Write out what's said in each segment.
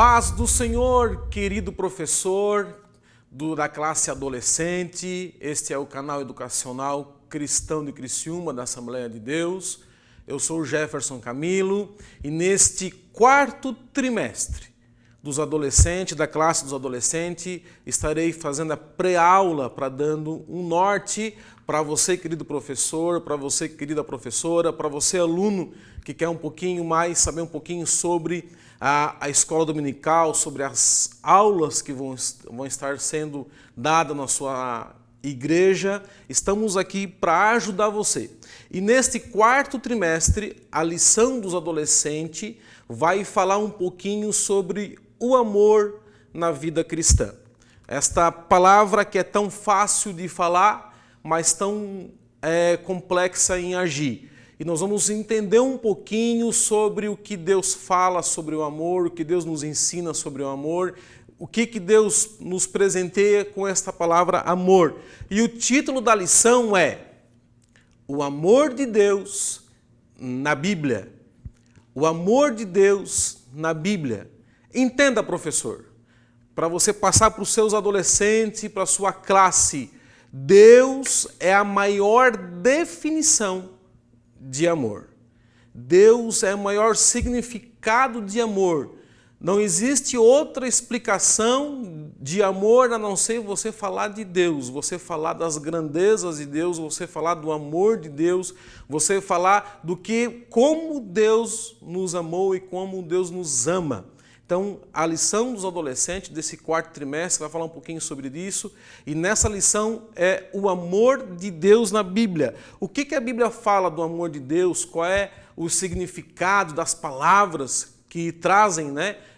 Paz do Senhor, querido professor da classe adolescente. Este é o canal educacional Cristão de Criciúma, da Assembleia de Deus. Eu sou o Jefferson Camilo e neste quarto trimestre dos adolescentes, da classe dos adolescentes, estarei fazendo a pré-aula para dando um norte para você, querido professor, para você, querida professora, para você, aluno, que quer um pouquinho mais, saber um pouquinho sobre a escola dominical, sobre as aulas que vão estar sendo dadas na sua igreja. Estamos aqui para ajudar você. E neste quarto trimestre, a lição dos adolescentes vai falar um pouquinho sobre o amor na vida cristã. Esta palavra que é tão fácil de falar, mas tão complexa em agir. E nós vamos entender um pouquinho sobre o que Deus fala sobre o amor, o que Deus nos ensina sobre o amor, o que Deus nos presenteia com esta palavra amor. E o título da lição é O Amor de Deus na Bíblia. O amor de Deus na Bíblia. Entenda, professor, para você passar para os seus adolescentes, para a sua classe, Deus é a maior definição de amor. Deus é o maior significado de amor. Não existe outra explicação de amor a não ser você falar de Deus, você falar das grandezas de Deus, você falar do amor de Deus, você falar do que, como Deus nos amou e como Deus nos ama. Então, a lição dos adolescentes desse quarto trimestre vai falar um pouquinho sobre isso. E nessa lição é o amor de Deus na Bíblia. O que a Bíblia fala do amor de Deus? Qual é o significado das palavras que trazem,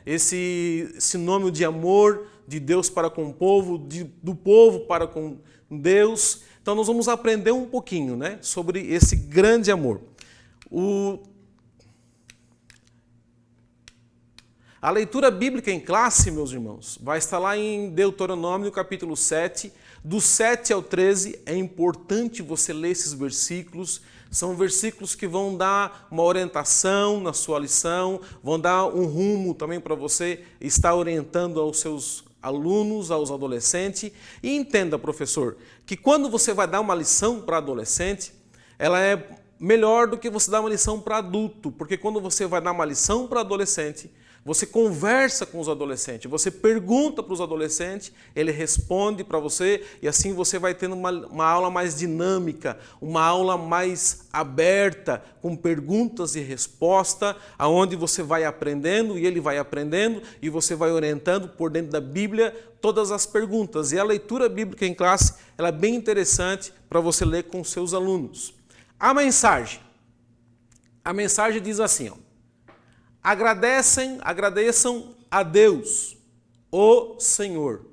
esse sinônimo de amor de Deus para com o povo, do povo para com Deus? Então, nós vamos aprender um pouquinho sobre esse grande amor. A leitura bíblica em classe, meus irmãos, vai estar lá em Deuteronômio, capítulo 7, do 7 ao 13. É importante você ler esses versículos. São versículos que vão dar uma orientação na sua lição, vão dar um rumo também para você estar orientando aos seus alunos, aos adolescentes. E entenda, professor, que quando você vai dar uma lição para adolescente, ela é melhor do que você dar uma lição para adulto, porque quando você vai dar uma lição para adolescente, você conversa com os adolescentes, você pergunta para os adolescentes, ele responde para você e assim você vai tendo uma aula mais dinâmica, uma aula mais aberta, com perguntas e respostas, aonde você vai aprendendo e ele vai aprendendo e você vai orientando por dentro da Bíblia todas as perguntas. E a leitura bíblica em classe ela é bem interessante para você ler com os seus alunos. A mensagem diz assim, agradeçam a Deus, o Senhor.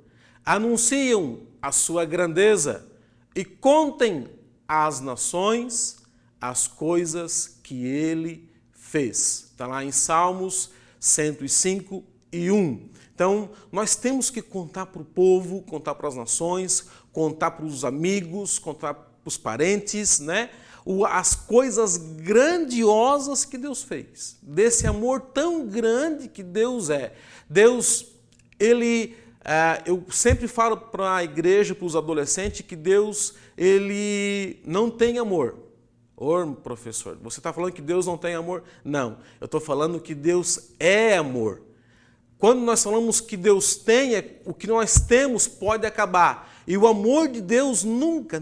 Anunciam a sua grandeza e contem às nações as coisas que ele fez. Está lá em Salmos 105 e 1. Então, nós temos que contar para o povo, contar para as nações, contar para os amigos, contar para os parentes, as coisas grandiosas que Deus fez, desse amor tão grande que Deus é. Deus, eu sempre falo para a igreja, para os adolescentes, que Deus, ele não tem amor. Ô, professor, você está falando que Deus não tem amor? Não, eu estou falando que Deus é amor. Quando nós falamos que Deus tem, o que nós temos pode acabar. E o amor de Deus nunca,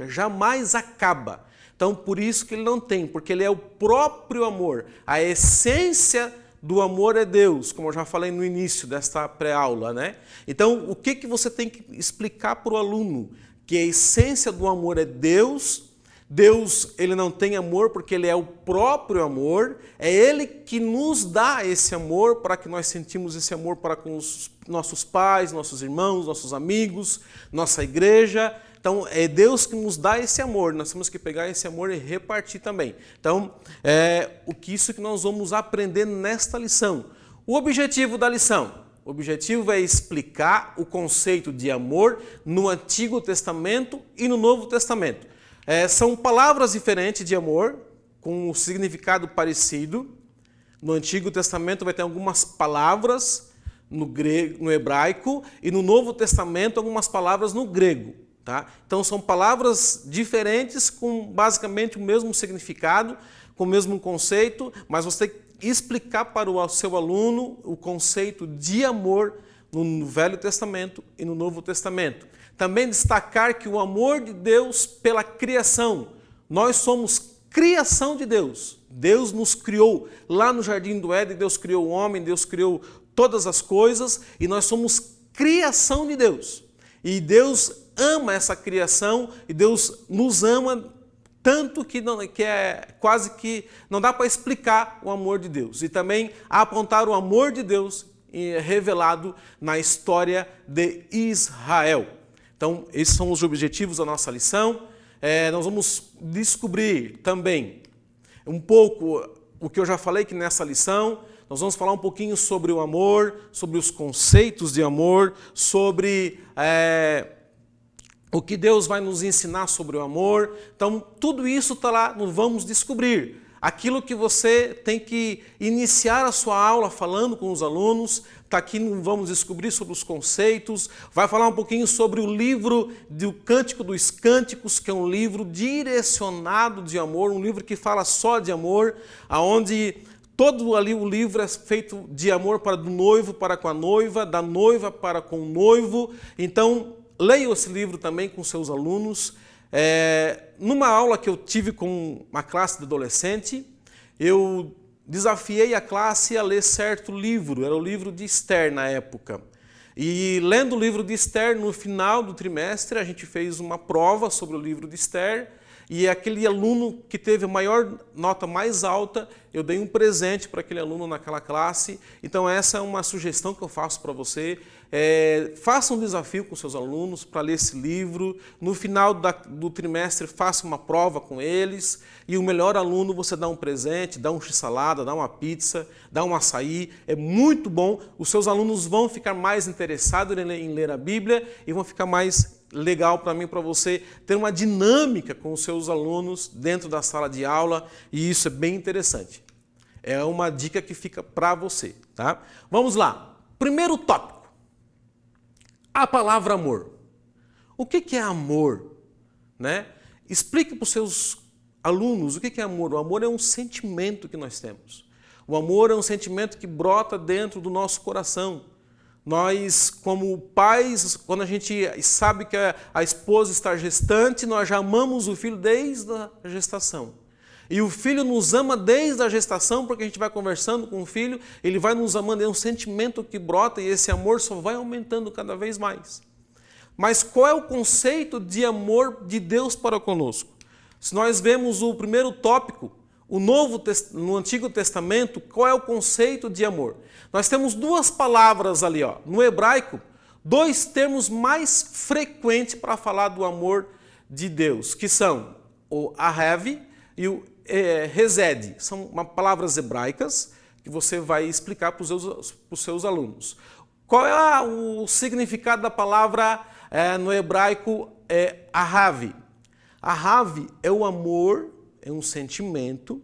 jamais acaba. Então, por isso que ele não tem, porque ele é o próprio amor. A essência do amor é Deus, como eu já falei no início desta pré-aula, Então, o que você tem que explicar para o aluno? Que a essência do amor é Deus. Deus, ele não tem amor porque ele é o próprio amor, é ele que nos dá esse amor para que nós sentimos esse amor para com os nossos pais, nossos irmãos, nossos amigos, nossa igreja. Então, é Deus que nos dá esse amor, nós temos que pegar esse amor e repartir também. Então, isso que nós vamos aprender nesta lição. O objetivo da lição? O objetivo é explicar o conceito de amor no Antigo Testamento e no Novo Testamento. São palavras diferentes de amor, com um significado parecido, No Antigo Testamento vai ter algumas palavras no grego, no hebraico, e no Novo Testamento algumas palavras no grego. Tá? Então são palavras diferentes com basicamente o mesmo significado, com o mesmo conceito, mas você tem que explicar para o seu aluno o conceito de amor no Velho Testamento e no Novo Testamento. Também destacar que o amor de Deus pela criação, nós somos criação de Deus. Deus nos criou lá no Jardim do Éden, Deus criou o homem, Deus criou todas as coisas e nós somos criação de Deus. E Deus ama essa criação e Deus nos ama tanto que é quase que não dá para explicar o amor de Deus. E também apontar o amor de Deus revelado na história de Israel. Então, esses são os objetivos da nossa lição. Nós vamos descobrir também um pouco o que eu já falei que nessa lição. Nós vamos falar um pouquinho sobre o amor, sobre os conceitos de amor, sobre o que Deus vai nos ensinar sobre o amor. Então, tudo isso está lá, nós vamos descobrir. Aquilo que você tem que iniciar a sua aula falando com os alunos, está aqui, vamos descobrir sobre os conceitos, vai falar um pouquinho sobre o livro do Cântico dos Cânticos, que é um livro direcionado de amor, um livro que fala só de amor, aonde todo ali o livro é feito de amor para do noivo para com a noiva, da noiva para com o noivo. Então, leia esse livro também com seus alunos. Numa aula que eu tive com uma classe de adolescente, eu desafiei a classe a ler certo livro, era o livro de Esther na época. E lendo o livro de Esther, no final do trimestre, a gente fez uma prova sobre o livro de Esther, e aquele aluno que teve a maior nota mais alta, eu dei um presente para aquele aluno naquela classe. Então essa é uma sugestão que eu faço para você. Faça um desafio com seus alunos para ler esse livro. No final do trimestre, faça uma prova com eles. E o melhor aluno você dá um presente, dá um x-salada, dá uma pizza, dá um açaí. É muito bom. Os seus alunos vão ficar mais interessados em ler a Bíblia e vão ficar mais legal para mim, para você ter uma dinâmica com os seus alunos dentro da sala de aula, e isso é bem interessante. É uma dica que fica para você, tá? Vamos lá. Primeiro tópico. A palavra amor. O que é amor? Né? Explique para os seus alunos o que é amor. O amor é um sentimento que nós temos. O amor é um sentimento que brota dentro do nosso coração. Nós, como pais, quando a gente sabe que a esposa está gestante, nós já amamos o filho desde a gestação. E o filho nos ama desde a gestação, porque a gente vai conversando com o filho, ele vai nos amando, é um sentimento que brota e esse amor só vai aumentando cada vez mais. Mas qual é o conceito de amor de Deus para conosco? Se nós vemos o primeiro tópico, no Antigo Testamento, qual é o conceito de amor? Nós temos duas palavras ali, ó, no hebraico, dois termos mais frequentes para falar do amor de Deus, que são o ahav e o hesed. São palavras hebraicas que você vai explicar para os seus alunos. Qual é o significado da palavra no hebraico ahav? Ahav é o amor, é um sentimento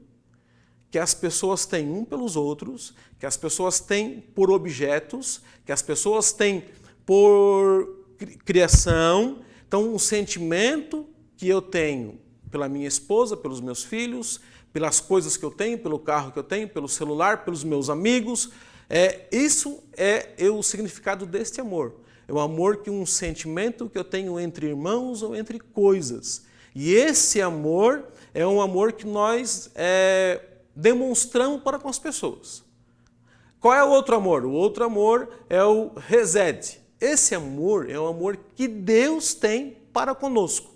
que as pessoas têm um pelos outros, que as pessoas têm por objetos, que as pessoas têm por criação. Então, um sentimento que eu tenho pela minha esposa, pelos meus filhos, pelas coisas que eu tenho, pelo carro que eu tenho, pelo celular, pelos meus amigos. Isso é o significado deste amor. É o amor que um sentimento que eu tenho entre irmãos ou entre coisas. E esse amor é um amor que nós demonstramos para com as pessoas. Qual é o outro amor? O outro amor é o hesed. Esse amor é um amor que Deus tem para conosco.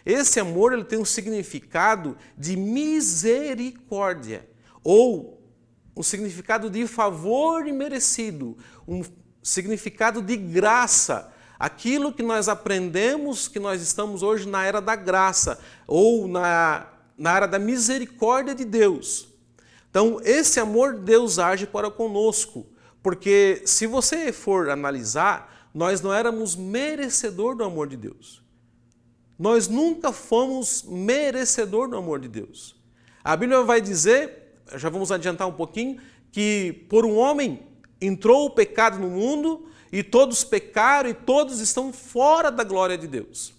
Esse amor ele tem um significado de misericórdia, ou um significado de favor imerecido, um significado de graça. Aquilo que nós aprendemos, que nós estamos hoje na era da graça, ou na era da misericórdia de Deus. Então, esse amor de Deus age para conosco, porque se você for analisar, nós não éramos merecedor do amor de Deus. Nós nunca fomos merecedor do amor de Deus. A Bíblia vai dizer, já vamos adiantar um pouquinho, que por um homem entrou o pecado no mundo e todos pecaram e todos estão fora da glória de Deus.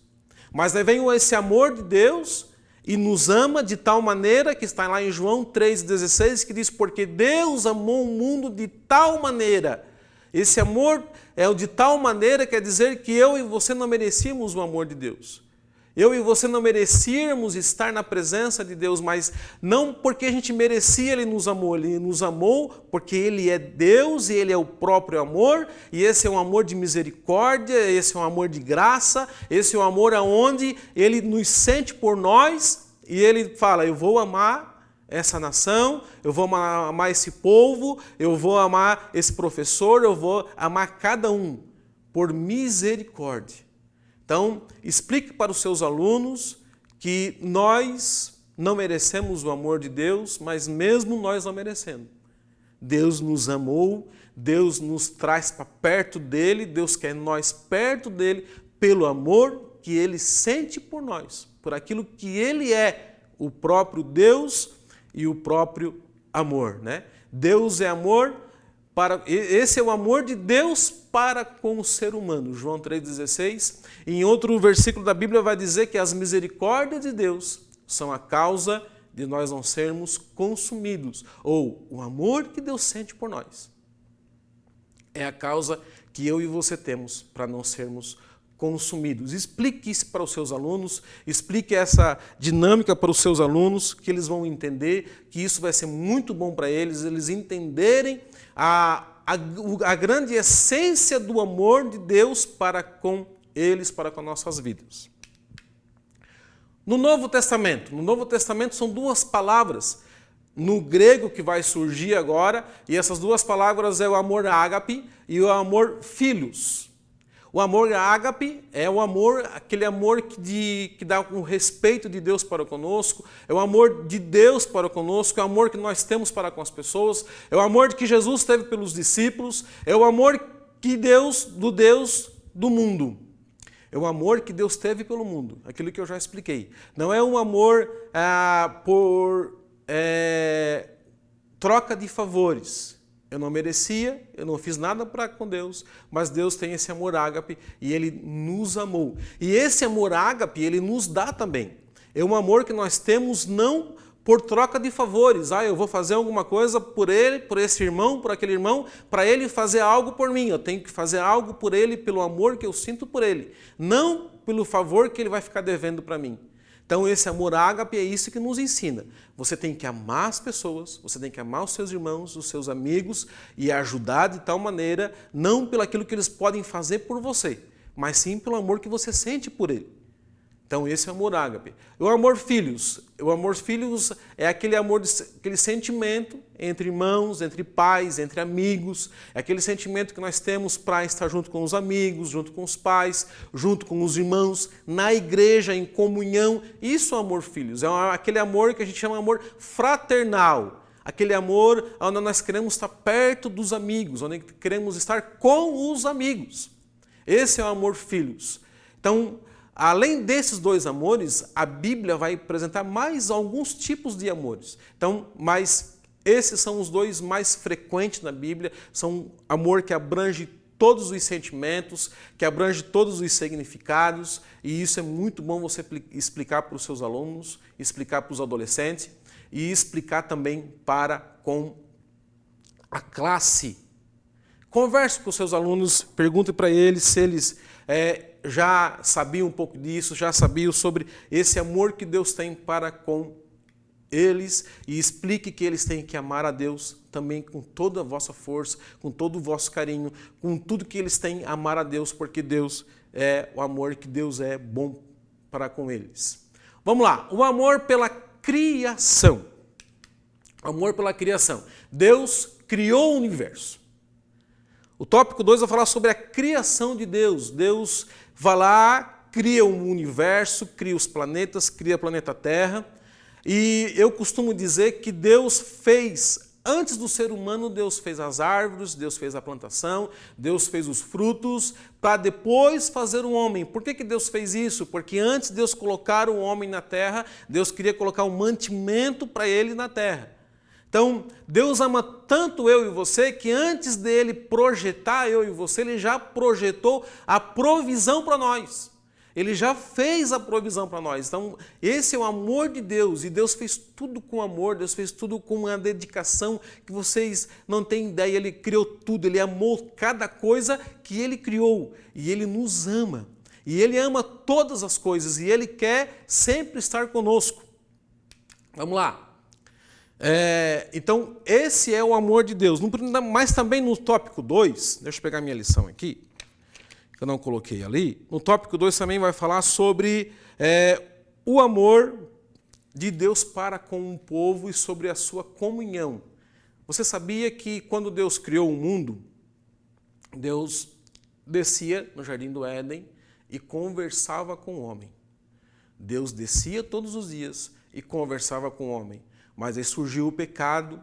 Mas aí vem esse amor de Deus e nos ama de tal maneira, que está lá em João 3,16, que diz, porque Deus amou o mundo de tal maneira. Esse amor é o de tal maneira, quer dizer que eu e você não merecíamos o amor de Deus. Eu e você não merecíamos estar na presença de Deus, mas não porque a gente merecia, Ele nos amou porque Ele é Deus e Ele é o próprio amor, e esse é um amor de misericórdia, esse é um amor de graça, esse é um amor aonde Ele nos sente por nós e Ele fala, eu vou amar essa nação, eu vou amar esse povo, eu vou amar esse professor, eu vou amar cada um por misericórdia. Então, explique para os seus alunos que nós não merecemos o amor de Deus, mas mesmo nós não merecendo. Deus nos amou, Deus nos traz para perto dEle, Deus quer nós perto dEle pelo amor que Ele sente por nós, por aquilo que Ele é, o próprio Deus e o próprio amor, né? Deus é amor, esse é o amor de Deus para com o ser humano, João 3,16. Em outro versículo da Bíblia vai dizer que as misericórdias de Deus são a causa de nós não sermos consumidos, ou o amor que Deus sente por nós é a causa que eu e você temos para não sermos consumidos. Explique isso para os seus alunos, explique essa dinâmica para os seus alunos, que eles vão entender, que isso vai ser muito bom para eles entenderem a grande essência do amor de Deus para com eles, para com nossas vidas. No Novo Testamento são duas palavras no grego que vai surgir agora, e essas duas palavras é o amor ágape e o amor filhos. O amor ágape é o amor, aquele amor que dá um respeito de Deus para conosco, é o amor de Deus para conosco, é o amor que nós temos para com as pessoas, é o amor que Jesus teve pelos discípulos, é o amor que Deus do mundo. É o amor que Deus teve pelo mundo, aquilo que eu já expliquei. Não é um amor por troca de favores. Eu não merecia, eu não fiz nada para com Deus, mas Deus tem esse amor ágape e Ele nos amou. E esse amor ágape, Ele nos dá também. É um amor que nós temos não por troca de favores. Eu vou fazer alguma coisa por ele, por esse irmão, por aquele irmão, para ele fazer algo por mim. Eu tenho que fazer algo por ele, pelo amor que eu sinto por ele. Não pelo favor que ele vai ficar devendo para mim. Então esse amor ágape é isso que nos ensina. Você tem que amar as pessoas, você tem que amar os seus irmãos, os seus amigos e ajudar de tal maneira, não pelo aquilo que eles podem fazer por você, mas sim pelo amor que você sente por ele. Então esse é o amor ágape. O amor filhos é aquele amor, aquele sentimento entre irmãos, entre pais, entre amigos, é aquele sentimento que nós temos para estar junto com os amigos, junto com os pais, junto com os irmãos, na igreja, em comunhão. Isso é o amor filhos, é aquele amor que a gente chama de amor fraternal, aquele amor onde nós queremos estar perto dos amigos, onde queremos estar com os amigos. Esse é o amor filhos. Então, além desses dois amores, a Bíblia vai apresentar mais alguns tipos de amores. Então, mas esses são os dois mais frequentes na Bíblia, são amor que abrange todos os sentimentos, que abrange todos os significados, e isso é muito bom você explicar para os seus alunos, explicar para os adolescentes e explicar também para com a classe. Converse com os seus alunos, pergunte para eles se eles já sabiam um pouco disso, já sabiam sobre esse amor que Deus tem para com eles e explique que eles têm que amar a Deus também com toda a vossa força, com todo o vosso carinho, com tudo que eles têm, amar a Deus, porque Deus é o amor que Deus é bom para com eles. Vamos lá, o amor pela criação. Amor pela criação. Deus criou o universo. O tópico 2 vai falar sobre a criação de Deus. Deus vai lá, cria o universo, cria os planetas, cria o planeta Terra. E eu costumo dizer que Deus fez, antes do ser humano, Deus fez as árvores, Deus fez a plantação, Deus fez os frutos, para depois fazer o homem. Por que Deus fez isso? Porque antes de Deus colocar o homem na terra, Deus queria colocar um mantimento para ele na terra. Então, Deus ama tanto eu e você que antes dele projetar eu e você, ele já projetou a provisão para nós. Ele já fez a provisão para nós. Então, esse é o amor de Deus. E Deus fez tudo com amor, Deus fez tudo com uma dedicação que vocês não têm ideia. Ele criou tudo, ele amou cada coisa que ele criou. E ele nos ama. E ele ama todas as coisas. E ele quer sempre estar conosco. Vamos lá. Então, esse é o amor de Deus. Mas também no tópico 2, deixa eu pegar minha lição aqui, que eu não coloquei ali. No tópico 2 também vai falar sobre o amor de Deus para com o povo e sobre a sua comunhão. Você sabia que quando Deus criou o mundo, Deus descia no jardim do Éden e conversava com o homem. Deus descia todos os dias e conversava com o homem. Mas aí surgiu o pecado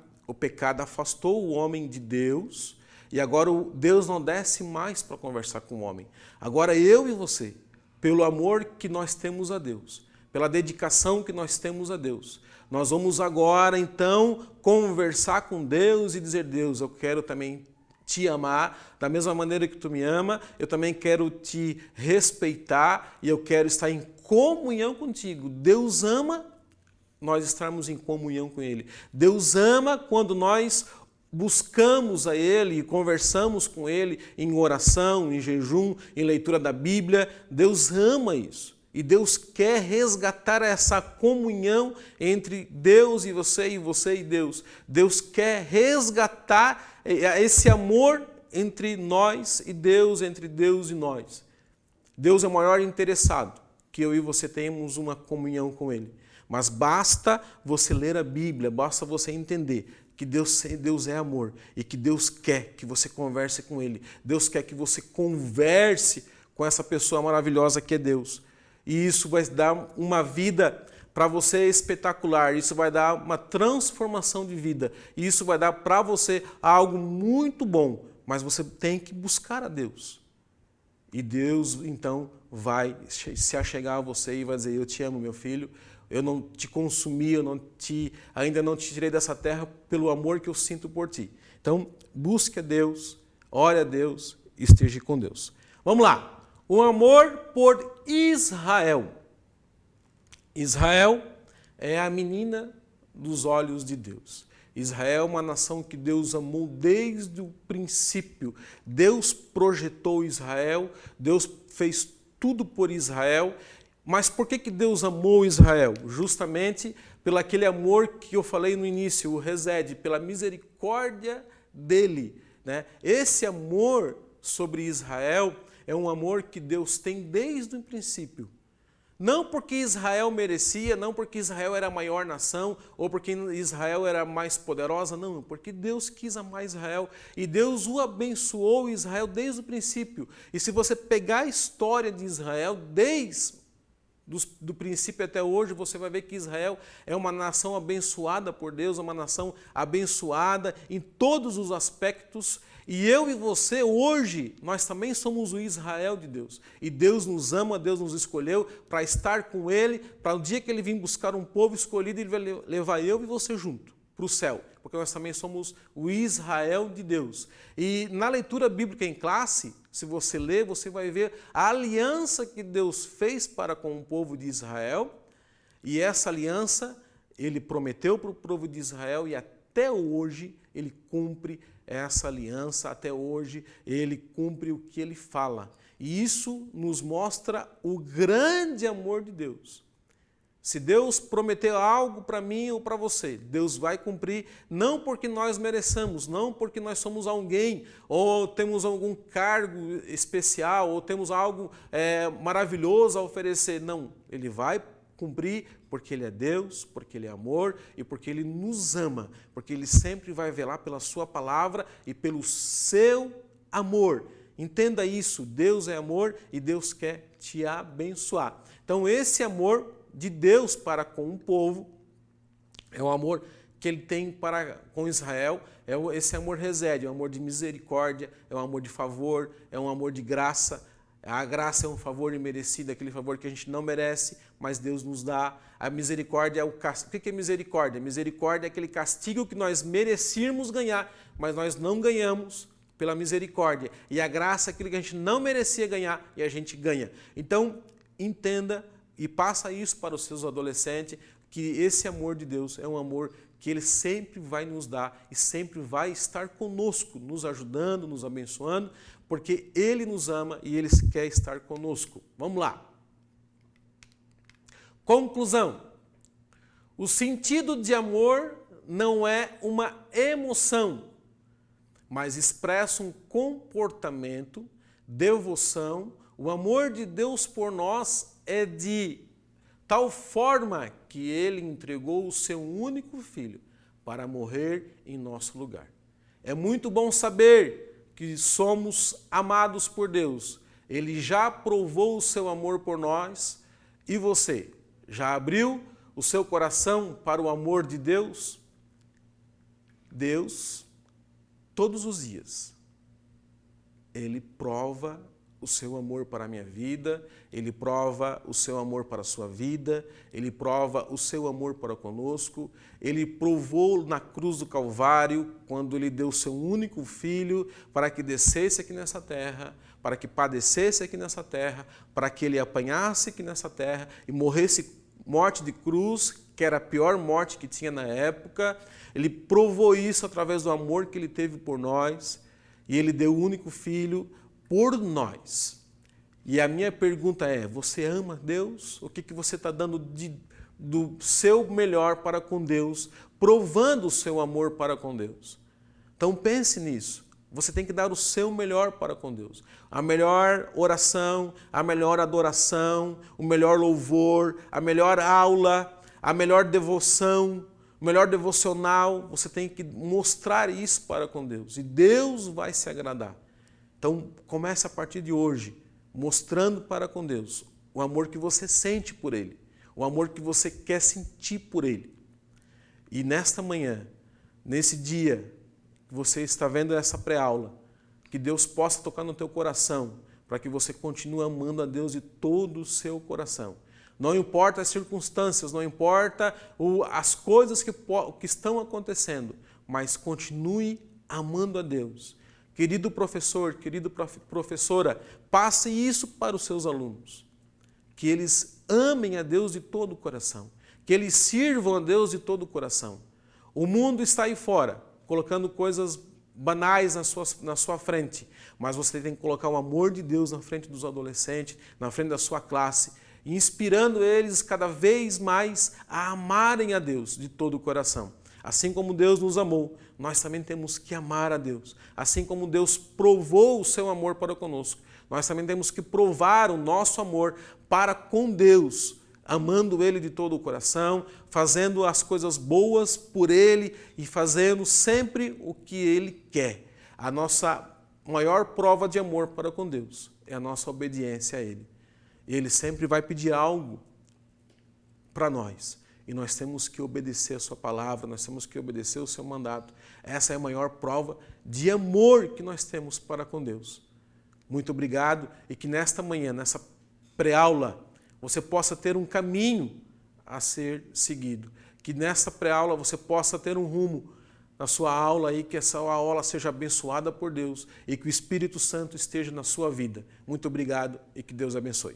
afastou o homem de Deus, e agora Deus não desce mais para conversar com o homem. Agora eu e você, pelo amor que nós temos a Deus, pela dedicação que nós temos a Deus, nós vamos agora então conversar com Deus e dizer: Deus, eu quero também te amar da mesma maneira que tu me ama, eu também quero te respeitar e eu quero estar em comunhão contigo. Deus ama nós estarmos em comunhão com Ele. Deus ama quando nós buscamos a Ele e conversamos com Ele em oração, em jejum, em leitura da Bíblia. Deus ama isso. E Deus quer resgatar essa comunhão entre Deus e você e Deus. Deus quer resgatar esse amor entre nós e Deus, entre Deus e nós. Deus é o maior interessado que eu e você tenhamos uma comunhão com Ele. Mas basta você ler a Bíblia, basta você entender que Deus é amor e que Deus quer que você converse com Ele. Deus quer que você converse com essa pessoa maravilhosa que é Deus. E isso vai dar uma vida para você espetacular, isso vai dar uma transformação de vida, e isso vai dar para você algo muito bom, mas você tem que buscar a Deus. E Deus, então, vai se achegar a você e vai dizer: eu te amo, meu filho, eu não te consumi, ainda não te tirei dessa terra pelo amor que eu sinto por ti. Então, busque a Deus, ore a Deus, esteja com Deus. Vamos lá. O amor por Israel. Israel é a menina dos olhos de Deus. Israel é uma nação que Deus amou desde o princípio. Deus projetou Israel, Deus fez tudo por Israel. Mas por que Deus amou Israel? Justamente pelo aquele amor que eu falei no início, o resede, pela misericórdia dele, né? Esse amor sobre Israel é um amor que Deus tem desde o princípio. Não porque Israel merecia, não porque Israel era a maior nação, ou porque Israel era mais poderosa, não, porque Deus quis amar Israel e Deus o abençoou Israel desde o princípio. E se você pegar a história de Israel, desde do princípio até hoje, você vai ver que Israel é uma nação abençoada por Deus, uma nação abençoada em todos os aspectos. E eu e você, hoje, nós também somos o Israel de Deus. E Deus nos ama, Deus nos escolheu para estar com Ele, para o dia que Ele vir buscar um povo escolhido, Ele vai levar eu e você junto para o céu. Porque nós também somos o Israel de Deus. E na leitura bíblica em classe, se você ler, você vai ver a aliança que Deus fez para com o povo de Israel. E essa aliança, Ele prometeu para o povo de Israel e até hoje Ele cumpre essa aliança, até hoje Ele cumpre o que Ele fala. E isso nos mostra o grande amor de Deus. Se Deus prometeu algo para mim ou para você, Deus vai cumprir, não porque nós mereçamos, não porque nós somos alguém, ou temos algum cargo especial, ou temos algo maravilhoso a oferecer. Não, Ele vai cumprir porque Ele é Deus, porque Ele é amor e porque Ele nos ama, porque Ele sempre vai velar pela sua palavra e pelo seu amor. Entenda isso, Deus é amor e Deus quer te abençoar. Então esse amor de Deus para com o povo é o amor que Ele tem para com Israel, esse amor resede, é um amor de misericórdia, é um amor de favor, é um amor de graça. A graça é um favor imerecido, aquele favor que a gente não merece, mas Deus nos dá. A misericórdia é o castigo. O que é misericórdia? Misericórdia é aquele castigo que nós merecíamos ganhar, mas nós não ganhamos pela misericórdia. E a graça é aquilo que a gente não merecia ganhar e a gente ganha. Então, entenda e passa isso para os seus adolescentes, que esse amor de Deus é um amor que Ele sempre vai nos dar e sempre vai estar conosco, nos ajudando, nos abençoando, porque Ele nos ama e Ele quer estar conosco. Vamos lá. Conclusão. O sentido de amor não é uma emoção, mas expressa um comportamento, devoção. O amor de Deus por nós é de tal forma que Ele entregou o seu único Filho para morrer em nosso lugar. É muito bom saber que somos amados por Deus. Ele já provou o seu amor por nós. E você, já abriu o seu coração para o amor de Deus? Deus, todos os dias, Ele prova o seu amor para a minha vida, Ele prova o seu amor para a sua vida, Ele prova o seu amor para conosco. Ele provou na cruz do Calvário, quando Ele deu o seu único Filho para que descesse aqui nessa terra, para que padecesse aqui nessa terra, para que Ele apanhasse aqui nessa terra e morresse morte de cruz, que era a pior morte que tinha na época. Ele provou isso através do amor que Ele teve por nós e Ele deu o único Filho por nós. E a minha pergunta é, você ama Deus? O que você está dando do seu melhor para com Deus, provando o seu amor para com Deus? Então pense nisso. Você tem que dar o seu melhor para com Deus. A melhor oração, a melhor adoração, o melhor louvor, a melhor aula, a melhor devoção, o melhor devocional. Você tem que mostrar isso para com Deus. E Deus vai se agradar. Então, comece a partir de hoje, mostrando para com Deus o amor que você sente por Ele, o amor que você quer sentir por Ele. E nesta manhã, nesse dia que você está vendo essa pré-aula, que Deus possa tocar no teu coração, para que você continue amando a Deus de todo o seu coração. Não importa as circunstâncias, não importa as coisas que estão acontecendo, mas continue amando a Deus. Querido professor, querida professora, passe isso para os seus alunos. Que eles amem a Deus de todo o coração. Que eles sirvam a Deus de todo o coração. O mundo está aí fora, colocando coisas banais na sua frente. Mas você tem que colocar o amor de Deus na frente dos adolescentes, na frente da sua classe, inspirando eles cada vez mais a amarem a Deus de todo o coração. Assim como Deus nos amou, nós também temos que amar a Deus. Assim como Deus provou o seu amor para conosco, nós também temos que provar o nosso amor para com Deus, amando Ele de todo o coração, fazendo as coisas boas por Ele e fazendo sempre o que Ele quer. A nossa maior prova de amor para com Deus é a nossa obediência a Ele. Ele sempre vai pedir algo para nós. E nós temos que obedecer a sua palavra, nós temos que obedecer o seu mandato. Essa é a maior prova de amor que nós temos para com Deus. Muito obrigado e que nesta manhã, nessa pré-aula, você possa ter um caminho a ser seguido. Que nesta pré-aula você possa ter um rumo na sua aula aí, que essa aula seja abençoada por Deus e que o Espírito Santo esteja na sua vida. Muito obrigado e que Deus abençoe.